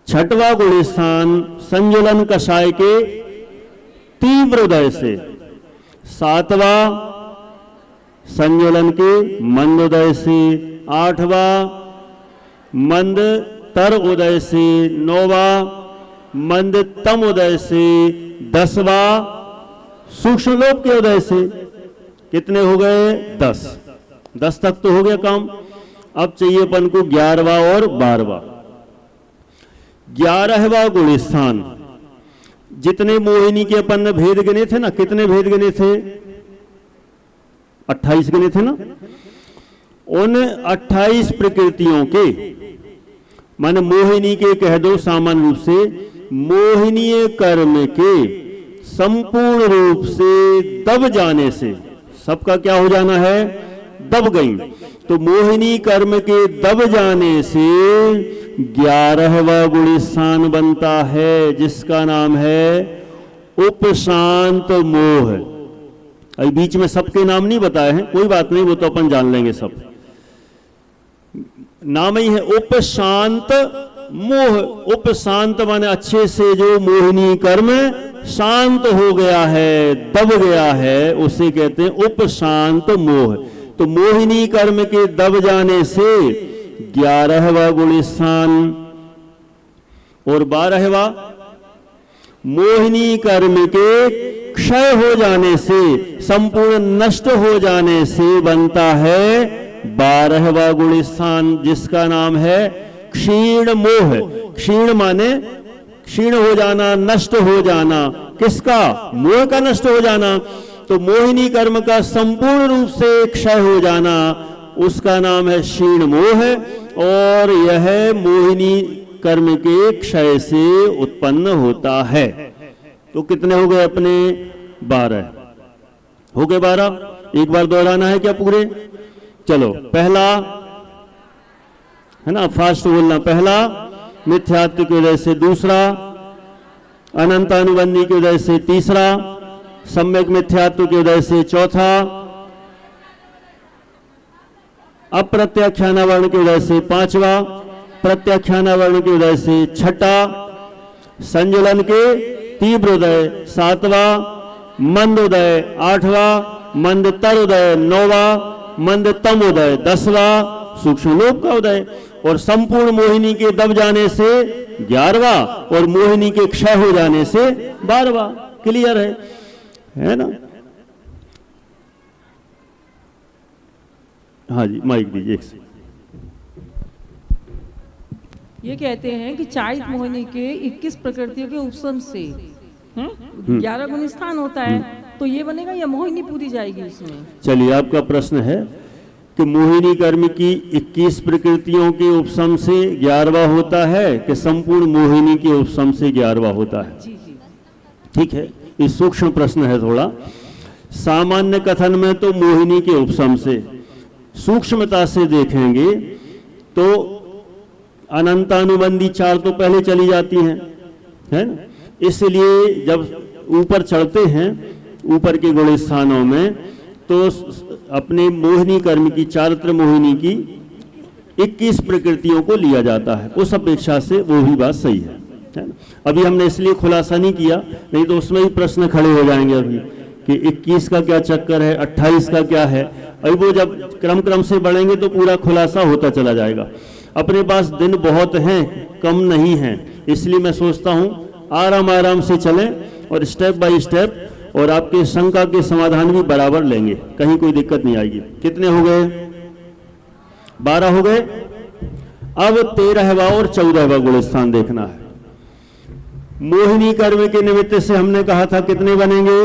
6वां गुण स्थान संज्वलन कषाय के तीव्र उदय से। 7वां संज्वलन के मंद उदय से। 8वां मंद तर उदय से। 9वां मंद तम उदय से। 10वां सूक्ष्म लोभ के उदय से। कितने हो गए? 10 तक तो हो गया काम। अब चाहिए अपन को 11वां और 12वां। 11वां गुण स्थान, जितने मोहिनी के अपन ने भेद गिने थे ना, कितने भेद गिने थे? 28 गिने थे ना। उन 28 प्रकृतियों के, माने मोहिनी के कह दो सामान्य रूप से, मोहिनीय कर्म के संपूर्ण रूप से दब जाने से, सबका क्या हो जाना है? दब गई। तो मोहिनी कर्म के दब जाने से 11वां गुण स्थान बनता है, जिसका नाम है उपशांत मोह। अभी बीच में सबके नाम नहीं बताए हैं, कोई बात नहीं, वो तो अपन जान लेंगे। सब नाम ही है उपशांत मोह। उपशांत माने अच्छे से जो मोहिनी कर्म शांत हो गया है, दब गया है, उसे कहते हैं उपशांत मोह। तो मोहिनी कर्म के दब जाने से 11वां गुण स्थान। और 12वां मोहिनी कर्म के क्षय हो जाने से, संपूर्ण नष्ट हो जाने से बनता है 12वां गुण स्थान, जिसका नाम है क्षीण मोह। क्षीण माने क्षीण हो जाना, नष्ट हो जाना। किसका? मोह का नष्ट हो जाना। तो मोहिनी कर्म का संपूर्ण रूप से क्षय हो जाना, उसका नाम है क्षीण मोह। और यह मोहिनी कर्म के क्षय से उत्पन्न होता है। तो कितने हो गए अपने? 12 हो गए। 12 एक बार दोहराना है क्या पूरे? चलो पहला है ना, फास्ट बोलना। पहला मिथ्यात्व की वजह से, दूसरा अनंतानुबंधी की वजह से, तीसरा सम्यक मिथ्यात्व की वजह से, चौथा अप्रत्याख्यानावरण की वजह से, पांचवा प्रत्याख्यानावरण की वजह से, छठा संज्वलन के तीव्र उदय, सातवां मंद उदय, आठवां मंद तर उदय, नौवां मंद तम उदय, 10वां सूक्ष्म लोभ का उदय। और संपूर्ण मोहिनी के दब जाने से 11वां और मोहिनी के क्षय हो जाने से 12वां। क्लियर है ना? हाँ जी, माइक दीजिए। ये कहते हैं कि चारित मोहिनी के 21 प्रकृतियों के उपशम से 11 गुण स्थान होता है, तो ये बनेगा या मोहिनी पूरी जाएगी इसमें? चलिए, आपका प्रश्न है कि मोहिनी कर्म की 21 प्रकृतियों के उपशम से 11वां होता है कि संपूर्ण मोहिनी के उपशम से 11वां होता है? जी जी, ठीक है। ये सूक्ष्म प्रश्न है थोड़ा। सामान्य कथन में तो मोहिनी के उपशम से, सूक्ष्मता से देखेंगे तो अनंतानुबंधी 4 तो पहले चली जाती हैं, है ना। इसलिए जब ऊपर चढ़ते हैं ऊपर के गुण स्थानों में तो अपने मोहिनी कर्म की, चारित्र मोहिनी की 21 प्रकृतियों को लिया जाता है। उस अपेक्षा से वो भी बात सही है ना। अभी हमने इसलिए खुलासा नहीं किया, नहीं तो उसमें भी प्रश्न खड़े हो जाएंगे अभी कि 21 का क्या चक्कर है, 28 का क्या है। अभी वो जब क्रम से बढ़ेंगे तो पूरा खुलासा होता चला जाएगा। अपने पास दिन बहुत हैं, कम नहीं हैं, इसलिए मैं सोचता हूं आराम से चलें और स्टेप बाय स्टेप, और आपके शंका के समाधान भी बराबर लेंगे, कहीं कोई दिक्कत नहीं आएगी। कितने हो गए? 12 हो गए। अब 13वां और 14वां गुण स्थान देखना है। मोहिनी कर्म के निमित्त से हमने कहा था कितने बनेंगे?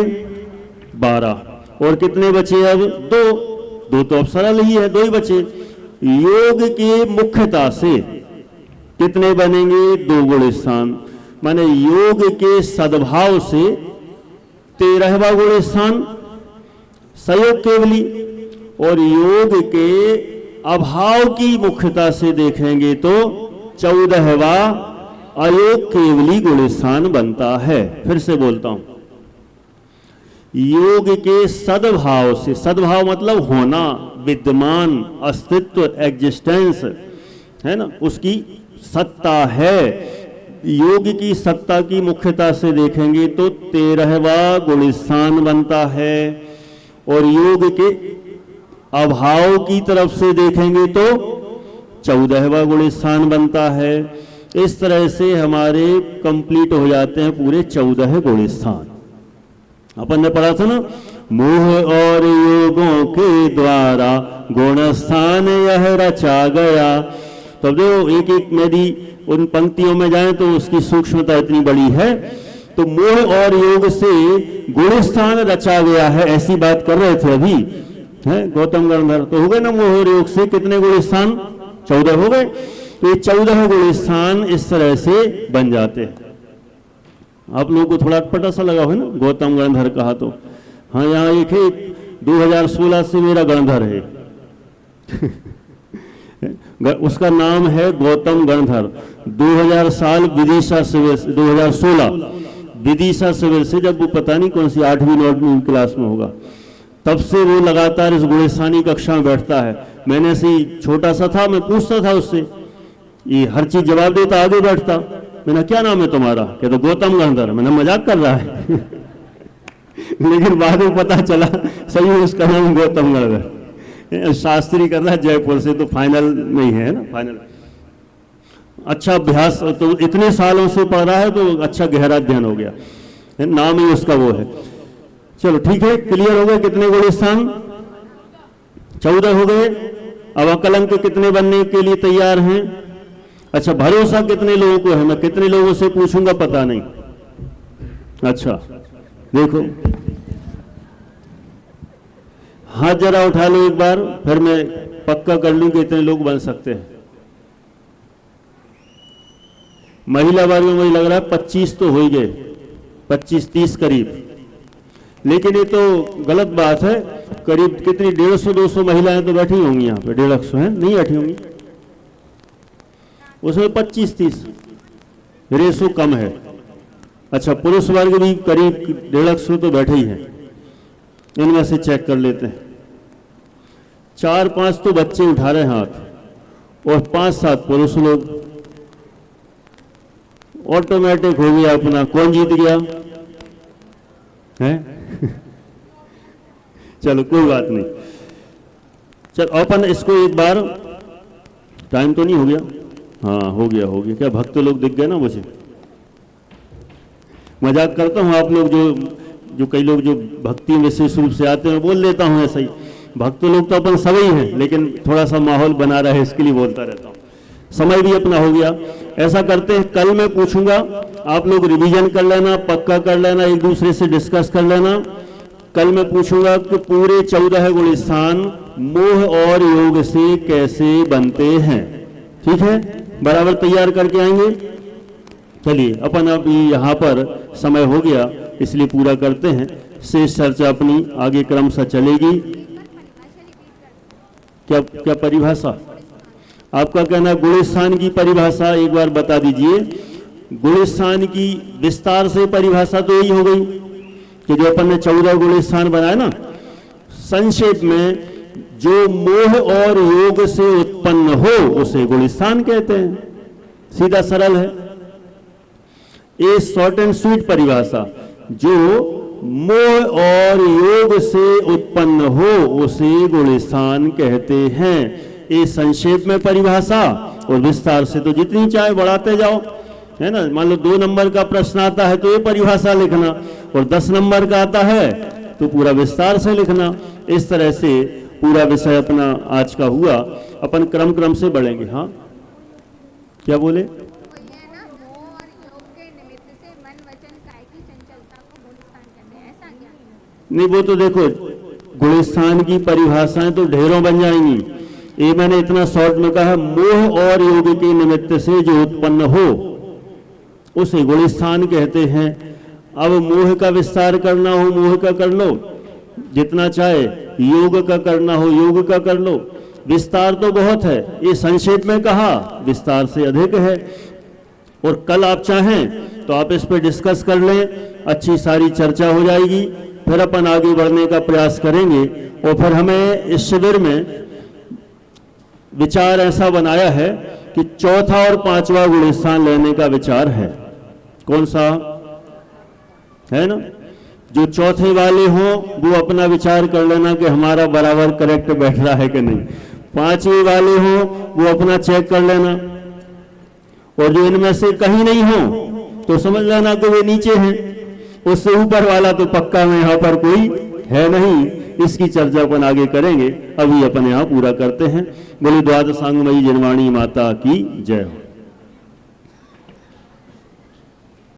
12। और कितने बचे अब? 2 तो अब सरल ही है, 2 ही बचे। योग के मुख्यता से कितने बनेंगे? 2 गुण स्थान। माने योग के सद्भाव से 13वां गुण स्थान सयोग केवली, और योग के अभाव की मुख्यता से देखेंगे तो 14वां अयोग केवली गुण स्थान बनता है। फिर से बोलता हूं, योग के सद्भाव से, सद्भाव मतलब होना, विद्यमान, अस्तित्व, एग्जिस्टेंस, है ना, उसकी सत्ता है। योग की सत्ता की मुख्यता से देखेंगे तो 13वां गुण स्थान बनता है, और योग के अभाव की तरफ से देखेंगे तो 14वां गुण स्थान बनता है। इस तरह से हमारे कंप्लीट हो जाते हैं पूरे 14 गुण स्थान। अपन ने पढ़ा था ना, मोह और योगों के द्वारा गुण स्थान यह रचा गया। तो देखो एक एक मेरी उन पंक्तियों में जाएं तो उसकी सूक्ष्मता इतनी बड़ी है। तो मोह और योग से गुण स्थान रचा गया है, ऐसी बात कर रहे थे अभी, है गौतम गंधर। तो हो गए ना मोह और योग से कितने गुण स्थान? 14 हो गए। तो ये 14 गुण स्थान इस तरह से बन जाते हैं। आप लोगों को थोड़ा अटपटा सा लगा हो ना, गौतम गंधर कहा तो। हाँ, यहाँ एक है 2016 से मेरा गणधर है उसका नाम है गौतम गणधर। 2000 साल विदिशा शिविर, 2016 विदिशा शिविर से, जब वो पता नहीं कौन सी 8वीं 9वीं क्लास में होगा, तब से वो लगातार इस गुणस्थानी कक्षा में बैठता है। मैंने ऐसे छोटा सा था, मैं पूछता था उससे, ये हर चीज जवाब देता, आगे बैठता। मैंने क्या नाम है तुम्हारा? कहते तो गौतम गंधर। मैंने मजाक कर रहा है लेकिन बाद में पता चला सही में उसका नाम गौतम गंधर। शास्त्री कर रहा है जयपुर से, तो फाइनल नहीं है ना, फाइनल। अच्छा अभ्यास, तो इतने सालों से पढ़ रहा है तो अच्छा गहरा अध्ययन हो गया, नाम ही उसका वो है। चलो ठीक है, क्लियर हो गए कितने गुण स्थान? 14 हो गए। अब अकलंक कितने बनने के लिए तैयार हैं? अच्छा, भरोसा कितने लोगों को है? मैं कितने लोगों से पूछूंगा पता नहीं। अच्छा देखो, हाथ जरा उठा लो एक बार, फिर मैं पक्का कर लूं कि इतने लोग बन सकते हैं। महिला वर्ग में मुझे लग रहा है 25 तो हो ही गए, 25-30 करीब। लेकिन ये तो गलत बात है। करीब कितनी 150-200 महिलाएं तो बैठी होंगी यहाँ पे, 150 है, नहीं बैठी होंगी, उसमें 25-30 रेशो कम है। अच्छा, पुरुष वर्ग भी करीब 150 तो बैठे ही हैं। इनमें से चेक कर लेते हैं। 4-5 तो बच्चे उठा रहे हैं हाथ, और 5-7 पुरुष लोग। ऑटोमेटिक हो गया अपना, कौन जीत गया है चलो कोई बात नहीं। चल अपन इसको एक बार, टाइम तो नहीं हो गया? हाँ हो गया, हो गया। क्या भक्त लोग दिख गए ना मुझे? मजाक करता हूँ, आप लोग जो कई लोग जो भक्ति में विशेष रूप से आते हैं, बोल लेता हूँ ऐसा ही। भक्त लोग तो अपन सभी हैं, लेकिन थोड़ा सा माहौल बना रहे इसके लिए बोलता रहता हूँ। समय भी अपना हो गया। ऐसा करते हैं, कल मैं पूछूंगा, आप लोग रिवीजन कर लेना, पक्का कर लेना, एक दूसरे से डिस्कस कर लेना। कल मैं पूछूंगा कि पूरे 14 गुण स्थान मोह और योग से कैसे बनते हैं। ठीक है, बराबर तैयार करके आएंगे। चलिए अपन अब यहाँ पर समय हो गया, इसलिए पूरा करते हैं। शेष चर्चा अपनी आगे क्रमशः चलेगी। क्या क्या परिभाषा आपका कहना? गुण स्थान की परिभाषा एक बार बता दीजिए। गुण स्थान की विस्तार से परिभाषा तो यही हो गई कि जो अपन ने 14 गुण स्थान बनाया ना, संक्षेप में जो मोह और योग से उत्पन्न हो उसे गुण स्थान कहते हैं। सीधा सरल है, ये शॉर्ट एंड स्वीट परिभाषा। जो मोह और योग से उत्पन्न हो उसे गुण स्थान कहते हैं। ये संक्षेप में परिभाषा, और विस्तार से तो जितनी चाहे बढ़ाते जाओ, है ना। मान लो 2 नंबर का प्रश्न आता है तो ये परिभाषा लिखना, और 10 नंबर का आता है तो पूरा विस्तार से लिखना। इस तरह से पूरा विषय अपना आज का हुआ। अपन क्रम से बढ़ेंगे। हाँ, क्या बोले? नहीं, वो तो देखो गुण स्थान की परिभाषाएं तो ढेरों बन जाएंगी। ये मैंने इतना शॉर्ट में कहा, मोह और योग के निमित्त से जो उत्पन्न हो उसे गुण स्थान कहते हैं। अब मोह का विस्तार करना हो मोह का कर लो, जितना चाहे योग का करना हो योग का कर लो। विस्तार तो बहुत है, ये संक्षेप में कहा, विस्तार से अधिक है। और कल आप चाहें तो आप इस पर डिस्कस कर लें, अच्छी सारी चर्चा हो जाएगी। फिर अपन आगे बढ़ने का प्रयास करेंगे। और फिर हमें इस शिविर में विचार ऐसा बनाया है कि 4था और 5वां गुण स्थान लेने का विचार है। कौन सा है ना? जो 4थे वाले हों वो अपना विचार कर लेना कि हमारा बराबर करेक्ट बैठ रहा है कि नहीं। 5वीं वाले हों वो अपना चेक कर लेना, और जो इनमें से कहीं नहीं हो तो समझ लेना कि वे नीचे हैं। उससे ऊपर वाला तो पक्का में यहाँ पर कोई है नहीं। इसकी चर्चा अपन आगे करेंगे, अभी अपन यहाँ पूरा करते हैं। बोले द्वादशांगमयी जनवाणी माता की जय हो।